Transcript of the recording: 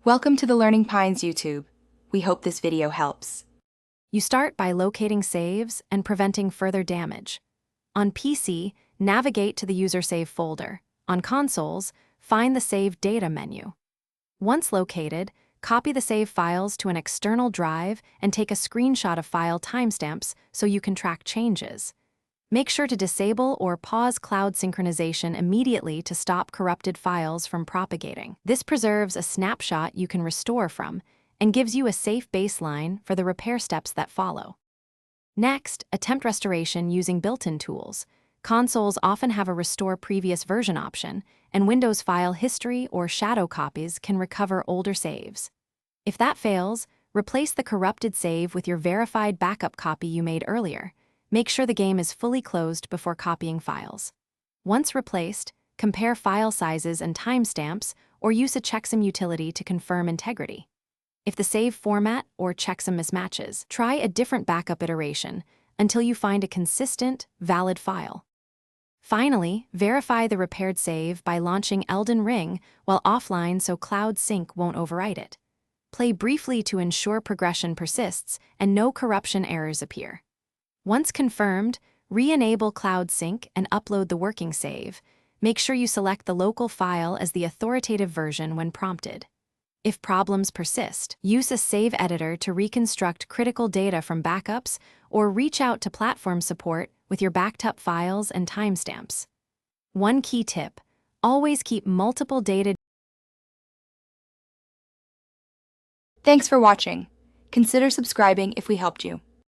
Welcome to the Learning Pines YouTube. We hope this video helps. You start by locating saves and preventing further damage. On PC, navigate to the user save folder. On consoles, find the Save Data menu. Once located, copy the save files to an external drive and take a screenshot of file timestamps so you can track changes. Make sure to disable or pause cloud synchronization immediately to stop corrupted files from propagating. This preserves a snapshot you can restore from and gives you a safe baseline for the repair steps that follow. Next, attempt restoration using built-in tools. Consoles often have a Restore Previous Version option, and Windows File History or Shadow copies can recover older saves. If that fails, replace the corrupted save with your verified backup copy you made earlier. Make sure the game is fully closed before copying files. Once replaced, compare file sizes and timestamps or use a checksum utility to confirm integrity. If the save format or checksum mismatches, try a different backup iteration until you find a consistent, valid file. Finally, verify the repaired save by launching Elden Ring while offline so Cloud Sync won't overwrite it. Play briefly to ensure progression persists and no corruption errors appear. Once confirmed, re-enable Cloud Sync and upload the working save. Make sure you select the local file as the authoritative version when prompted. If problems persist, use a save editor to reconstruct critical data from backups or reach out to platform support with your backed up files and timestamps. One key tip: always keep multiple data. Thanks for watching. Consider subscribing if we helped you.